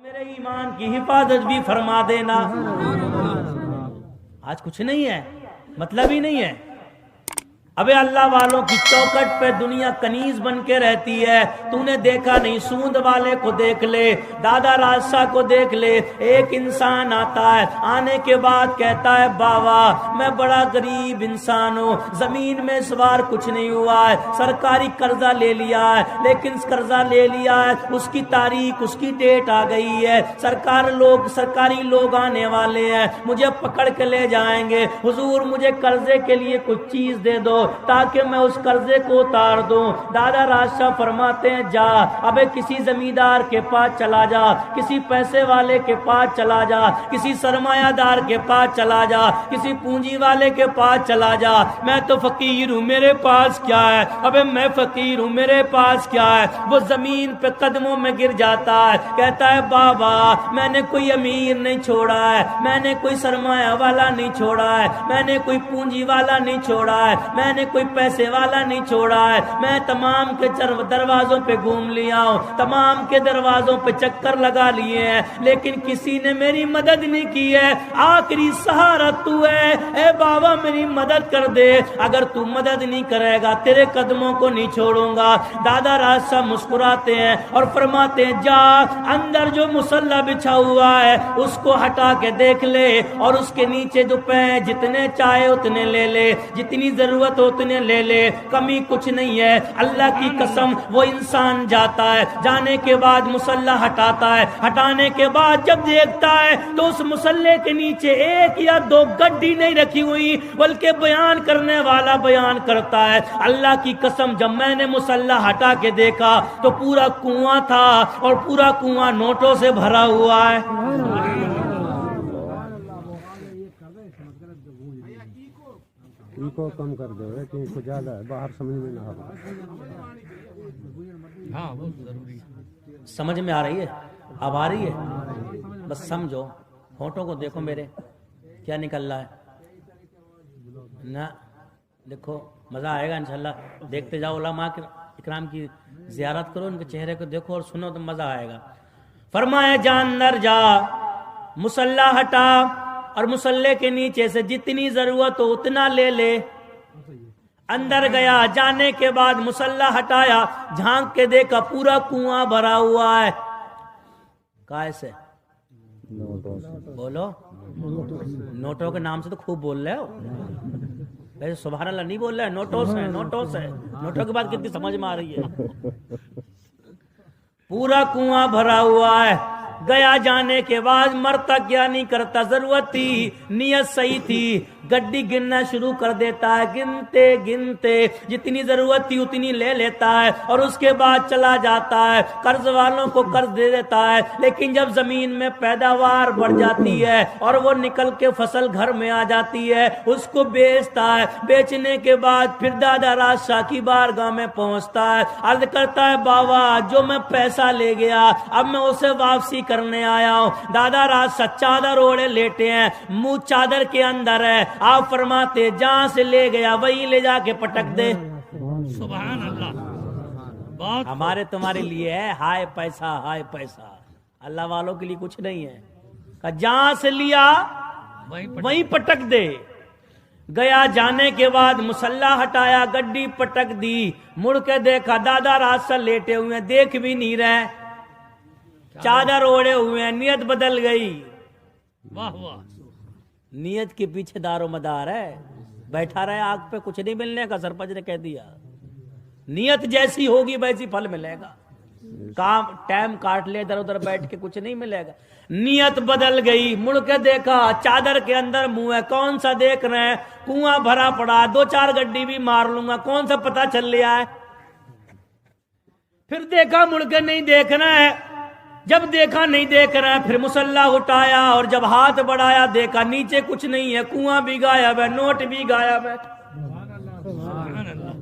میرے ایمان کی حفاظت بھی فرما دینا۔ آج کچھ نہیں ہے، مطلب ہی نہیں ہے۔ ابے اللہ والوں کی چوکٹ پہ دنیا کنیز بن کے رہتی ہے۔ تو نے دیکھا نہیں، سوند والے کو دیکھ لے، دادا راجشاہ کو دیکھ لے۔ ایک انسان آتا ہے، آنے کے بعد کہتا ہے بابا میں بڑا غریب انسان ہوں، زمین میں اس بار کچھ نہیں ہوا ہے، سرکاری قرضہ لے لیا ہے، لیکن قرضہ لے لیا ہے، اس کی تاریخ، اس کی ڈیٹ آ گئی ہے، سرکاری لوگ آنے والے ہیں، مجھے پکڑ کے لے جائیں گے، حضور مجھے قرضے کے لیے کچھ چیز دے دو تاکہ میں اس قرضے کو اتار دوں۔ دادا راجشاہ فرماتے ہیں جا، ابے کسی زمیندار کے پاس چلا جا، کسی پیسے والے کے پاس چلا جا، کسی سرمایہ دار کے پاس چلا جا، کسی پونجی والے کے پاس چلا جا۔ میں تو فقیر ہوں، میرے پاس کیا ہے؟ ابے میں فقیر ہوں، میرے پاس کیا ہے؟ وہ زمین پہ قدموں میں گر جاتا ہے، کہتا ہے بابا میں نے کوئی امیر نہیں چھوڑا ہے، میں نے کوئی سرمایہ والا نہیں چھوڑا ہے، میں نے کوئی پونجی والا نہیں چھوڑا ہے، میں نے کوئی پیسے والا نہیں چھوڑا ہے، میں تمام کے دروازوں پہ گھوم لیا ہوں، تمام کے دروازوں پہ چکر لگا لیے ہیں، لیکن کسی نے میری مدد نہیں کی ہے، آخری سہارا تو ہے، اے بابا میری مدد کر دے، اگر تو مدد نہیں کرے گا تیرے قدموں کو نہیں چھوڑوں گا۔ دادا راجشاہ مسکراتے ہیں اور فرماتے ہیں جا، اندر جو مسلح بچھا ہوا ہے اس کو ہٹا کے دیکھ لے، اور اس کے نیچے جو پے جتنے چاہے اتنے لے لے، جتنی ضرورت ہو اتنے لے لے، کمی کچھ نہیں ہے۔ اللہ کی قسم وہ انسان جاتا ہے، جانے کے بعد مسلح ہٹاتا ہے، ہٹانے کے بعد جب دیکھتا ہے تو اس مسلح کے نیچے ایک یا دو گڈی نہیں رکھی ہوئی، بلکہ بیان کرنے والا بیان کرتا ہے اللہ کی قسم جب میں نے مسلح ہٹا کے دیکھا تو پورا کنواں تھا، اور پورا کنواں نوٹوں سے بھرا ہوا ہے۔ کو کم کر دو کہ ان کو زیادہ ہے، باہر سمجھ میں نہ آ۔ ہاں وہ ضروری سمجھ میں آ رہی ہے، اب آ رہی ہے، بس سمجھو، ہونٹوں کو دیکھو میرے کیا نکل رہا ہے نا، دیکھو مزہ آئے گا انشاءاللہ، دیکھتے جاؤ، علماء اکرام کی زیارت کرو، ان کے چہرے کو دیکھو اور سنو تو مزہ آئے گا۔ فرمایا جا اندر جا، مسلح ہٹا، اور مسلح کے نیچے سے جتنی ضرورت ہو اتنا لے لے۔ اندر گیا، جانے کے بعد مسلح ہٹایا، جھانک کے دیکھا پورا کنواں بھرا ہوا ہے۔ کیسے؟ بولو، نوٹوں کے نام سے تو خوب بول رہے ہو، ویسے سبحان اللہ نہیں بول رہے، نوٹوں سے، نوٹوں سے، نوٹوں کے بعد کتنی سمجھ میں آ رہی ہے۔ پورا کنواں بھرا ہوا ہے۔ گیا، جانے کے بعد مرتا کیا نہیں کرتا، ضرورت تھی، نیت صحیح تھی، گڈی گننا شروع کر دیتا ہے، گنتے گنتے جتنی ضرورت تھی اتنی لے لیتا ہے، اور اس کے بعد چلا جاتا ہے، قرض والوں کو قرض دے دیتا ہے۔ لیکن جب زمین میں پیداوار بڑھ جاتی ہے اور وہ نکل کے فصل گھر میں آ جاتی ہے، اس کو بیچتا ہے، بیچنے کے بعد پھر دادا راجشاہ کی بارگاہ میں پہنچتا ہے، عرض کرتا ہے بابا جو میں پیسہ لے گیا اب میں اسے واپسی کرنے آیا ہوں۔ دادا راجشاہ چادر اوڑے لیٹے ہیں، منہ چادر کے اندر ہے، آپ فرماتے جہاں سے لے گیا وہی لے جا کے پٹک دے۔ سبحان اللہ، ہمارے تمہارے لیے ہے ہائے پیسہ، ہائے پیسہ، اللہ والوں کے لیے کچھ نہیں ہے، کہ جہاں سے لیا وہی پٹک دے۔ گیا، جانے کے بعد مسلح ہٹایا، گڈی پٹک دی، مڑ کے دیکھا دادا راجشاہ لیٹے ہوئے ہیں، دیکھ بھی نہیں رہے، چادر اوڑے ہوئے ہیں، نیت بدل گئی۔ واہ واہ، نیت کے پیچھے دار و مدار ہے، بیٹھا رہے آگ پہ، کچھ نہیں ملنے کا، سرپنچ نے کہہ دیا، نیت جیسی ہوگی ویسی پھل ملے گا، کام ٹائم کاٹ لے ادھر ادھر بیٹھ کے کچھ نہیں ملے گا۔ نیت بدل گئی، مڑ کے دیکھا چادر کے اندر منہ ہے، کون سا دیکھ رہے ہیں، کنواں بھرا پڑا، دو چار گڈی بھی مار لوں گا، کون سا پتہ چل لیا ہے۔ پھر دیکھا، مڑ کے نہیں دیکھنا ہے، جب دیکھا نہیں دیکھ رہا ہے، پھر مسلح اٹھایا، اور جب ہاتھ بڑھایا دیکھا نیچے کچھ نہیں ہے، کنواں بھی غائب ہے، نوٹ بھی غائب ہے،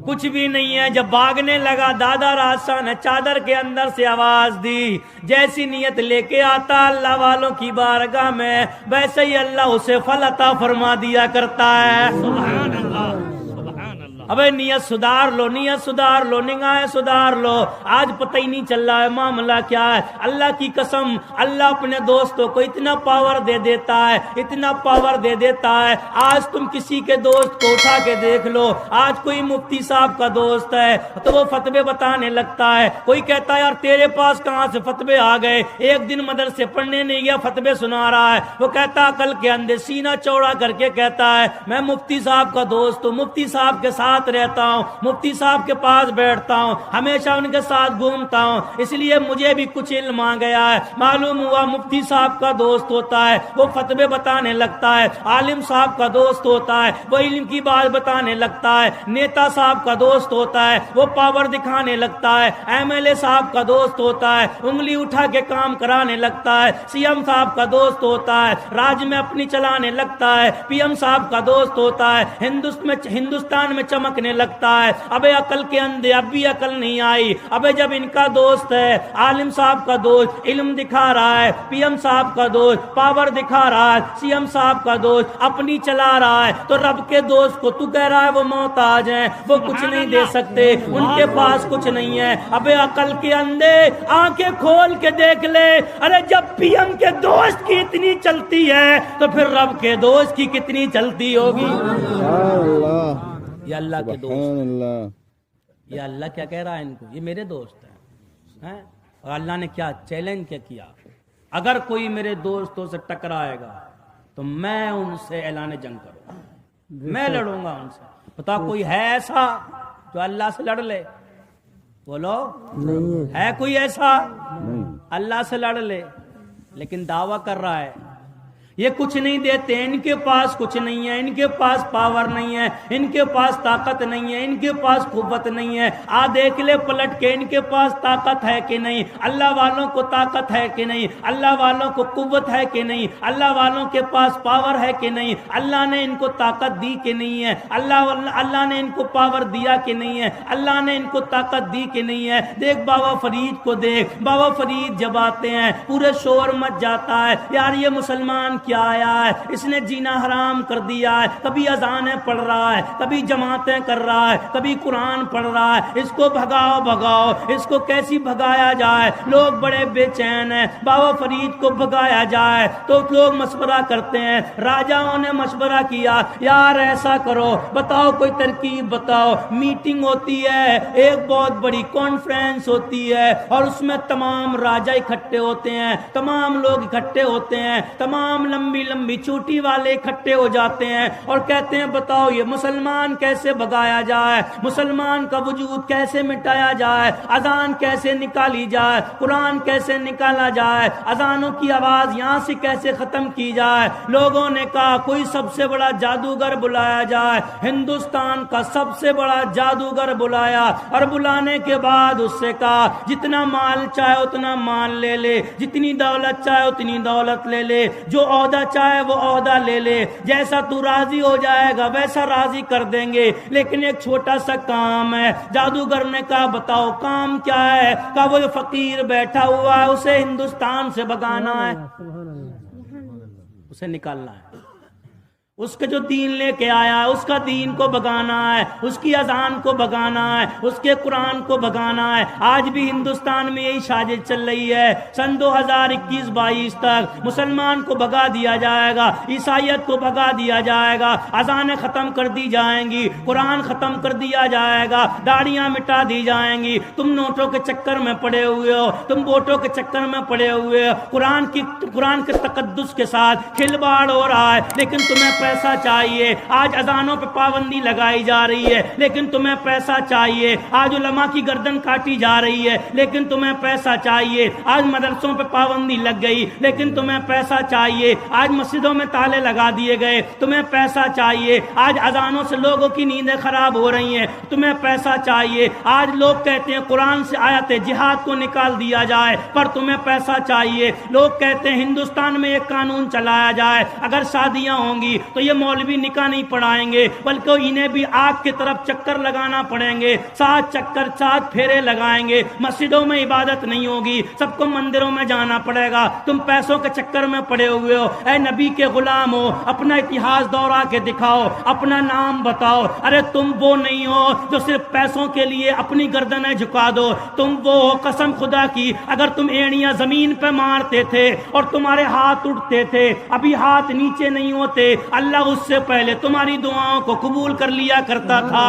کچھ بھی نہیں ہے۔ جب بھاگنے لگا دادا راجشاہ نے چادر کے اندر سے آواز دی، جیسی نیت لے کے آتا اللہ والوں کی بارگاہ میں ویسے ہی اللہ اسے پھل عطا فرما دیا کرتا ہے۔ سبحان اللہ، سبحان اللہ۔ ابے نیت سدھار لو، نیت سدھار لو، نگاہیں سدھار لو. آج پتہ ہی نہیں چل رہا ہے معاملہ کیا ہے. اللہ کی قسم اللہ اپنے دوستوں کو اتنا پاور دے دیتا ہے، اتنا پاور دے دیتا ہے. آج تم کسی کے دوست کو اٹھا کے دیکھ لو، آج کوئی مفتی صاحب کا دوست ہے تو وہ فتوے بتانے لگتا ہے. کوئی کہتا ہے یار تیرے پاس کہاں سے فتوے آ گئے، ایک دن مدرسے پڑھنے نہیں گیا فتوے سنا رہا ہے. وہ کہتا عقل کے اندھے سینہ چوڑا کر کے کہتا ہے میں مفتی صاحب کا دوست ہوں، مفتی صاحب کے ساتھ رہتا ہوں، مفتی صاحب کے پاس بیٹھتا ہوں، ہمیشہ ان کے ساتھ گھومتا ہوں، اس لیے مجھے بھی کچھ علم آ گیا ہے. معلوم ہوا مفتی صاحب کا دوست ہوتا ہے وہ فتوے بتانے لگتا ہے، عالم صاحب کا دوست ہوتا ہے وہ علم کی بات بتانے لگتا ہے، نیتا صاحب کا دوست ہوتا ہے وہ پاور دکھانے لگتا ہے، ایم ایل اے صاحب کا دوست ہوتا ہے انگلی اٹھا کے کام کرانے لگتا ہے، سی ایم صاحب کا دوست ہوتا ہے راج میں اپنی چلانے لگتا ہے، پی ایم صاحب کا دوست ہوتا ہے ہندوستان میں چمکنے لگتا ہے. ابے عقل کے اندھے اب بھی عقل نہیں آئی. ابے جب ان کا دوست ہے عالم صاحب کا دوست علم دکھا رہا ہے، پی ایم صاحب کا دوست پاور دکھا رہا ہے، سی ایم صاحب کا دوست اپنی چلا رہا ہے، تو رب کے دوست کو تو کہہ رہا ہے وہ محتاج ہیں، وہ کچھ نہیں دے سکتے، ان کے پاس کچھ نہیں ہے. ابے عقل کے اندھے آنکھیں کھول کے دیکھ لے، ارے جب پی ایم کے دوست کی اتنی چلتی ہے تو پھر رب کے دوست کی کتنی چلتی ہوگی. یہ اللہ کے دوست، یہ اللہ کیا کہہ رہا ہے ان کو، یہ میرے دوست ہیں. اور اللہ نے کیا چیلنج کیا، اگر کوئی میرے دوستوں سے ٹکرائے گا تو میں ان سے اعلان جنگ کروں گا، میں لڑوں گا ان سے. بتا کوئی ہے ایسا جو اللہ سے لڑ لے؟ بولو ہے کوئی ایسا اللہ سے لڑ لے؟ لیکن دعویٰ کر رہا ہے یہ کچھ نہیں دیتے، ان کے پاس کچھ نہیں ہے، ان کے پاس پاور نہیں ہے، ان کے پاس طاقت نہیں ہے، ان کے پاس قوت نہیں ہے. دیکھ لے پلٹ کے ان کے پاس طاقت ہے کہ نہیں، اللہ والوں کو طاقت ہے کہ نہیں، اللہ والوں کو قوت ہے کہ نہیں، اللہ والوں کے پاس پاور ہے کہ نہیں، اللہ نے ان کو طاقت دی کہ نہیں ہے، اللہ نے ان کو پاور دیا کہ نہیں ہے، اللہ نے ان کو طاقت دی کہ نہیں ہے. دیکھ بابا فرید کو دیکھ، بابا فرید جب آتے ہیں پورے شور مچ جاتا ہے، یار یہ مسلمان کیا آیا ہے، اس نے جینا حرام کر دیا ہے، کبھی اذانیں پڑھ رہا ہے، کبھی جماعتیں کر رہا ہے، کبھی قرآن پڑھ رہا ہے، اس کو بھگاؤ بھگاؤ، اس کو کیسی بھگایا جائے. لوگ بڑے بے چین ہیں، بابا فرید کو بھگایا جائے تو لوگ مشورہ کرتے ہیں. راجاؤں نے مشورہ کیا یار ایسا کرو، بتاؤ کوئی ترکیب بتاؤ. میٹنگ ہوتی ہے، ایک بہت بڑی کانفرنس ہوتی ہے اور اس میں تمام راجا اکٹھے ہوتے ہیں، تمام لوگ اکٹھے ہوتے ہیں، تمام لمبی لمبی چوٹی والے اکٹھے ہو جاتے ہیں اور کہتے ہیں بتاؤ یہ مسلمان کیسے بھگایا جائے، مسلمان کا وجود کیسے مٹایا جائے، اذان کیسے نکالی جائے، قرآن کیسے نکالا جائے، اذانوں کی آواز یہاں سے کیسے ختم کی جائے. لوگوں نے کہا کوئی سب سے بڑا جادوگر بلایا جائے. ہندوستان کا سب سے بڑا جادوگر بلایا اور بلانے کے بعد اس سے کہا جتنا مال چاہے اتنا مال لے لے، جتنی دولت چاہے اتنی دولت لے لے، جو عہدہ چاہے وہ عہدہ لے لے، جیسا تو راضی ہو جائے گا ویسا راضی کر دیں گے، لیکن ایک چھوٹا سا کام ہے. جادوگر نے کہا بتاؤ کام کیا ہے؟ کہا وہ فقیر بیٹھا ہوا ہے اسے ہندوستان سے بھگانا ہے، اسے نکالنا ہے، اس کے جو دین لے کے آیا ہے اس کا دین کو بھگانا ہے، اس کی اذان کو بھگانا ہے، اس کے قرآن کو بھگانا ہے. آج بھی ہندوستان میں یہی سازش چل رہی ہے. سن 2021-22 تک مسلمان کو بھگا دیا جائے گا، عیسائیت کو بھگا دیا جائے گا، اذانیں ختم کر دی جائیں گی، قرآن ختم کر دیا جائے گا، داڑیاں مٹا دی جائیں گی. تم نوٹوں کے چکر میں پڑے ہوئے ہو، تم ووٹوں کے چکر میں پڑے ہوئے ہو، قرآن کے تقدس کے ساتھ کھلواڑ ہو رہا ہے، لیکن تمہیں پیسہ چاہیے. آج اذانوں پہ پابندی لگائی جا رہی ہے لیکن تمہیں پیسہ چاہیے. آج علماء کی گردن کاٹی جا رہی ہے لیکن تمہیں پیسہ چاہیے. آج مدرسوں پہ پابندی لگ گئی لیکن تمہیں پیسہ چاہیے. آج مسجدوں میں تالے لگا دیے گئے، تمہیں پیسہ چاہیے. آج اذانوں سے لوگوں کی نیندیں خراب ہو رہی ہیں، تمہیں پیسہ چاہیے. آج لوگ کہتے ہیں قرآن سے آیت جہاد کو نکال دیا جائے پر تمہیں پیسہ چاہیے. لوگ کہتے ہیں ہندوستان میں ایک قانون چلایا جائے، اگر شادیاں ہوں گی تو تو یہ مولوی نکاح نہیں پڑھائیں گے، بلکہ انہیں بھی آگ کی طرف چکر لگانا پڑیں گے، 7 چکر 7 پھیرے لگائیں گے، مسجدوں میں عبادت نہیں ہوگی، سب کو مندروں میں جانا پڑے گا، تم پیسوں کے چکر میں پڑے ہوئے ہو، اے نبی کے غلام ہو، اپنا اتہاس دورہ کے دکھاؤ، اپنا نام بتاؤ، ارے تم وہ نہیں ہو جو صرف پیسوں کے لیے اپنی گردنیں جھکا دو، تم وہ ہو قسم خدا کی اگر تم اینیاں زمین پہ مارتے تھے اور تمہارے ہاتھ اٹھتے تھے، ابھی ہاتھ نیچے نہیں ہوتے، اللہ اس سے پہلے تمہاری دعاؤں کو قبول کر لیا کرتا تھا۔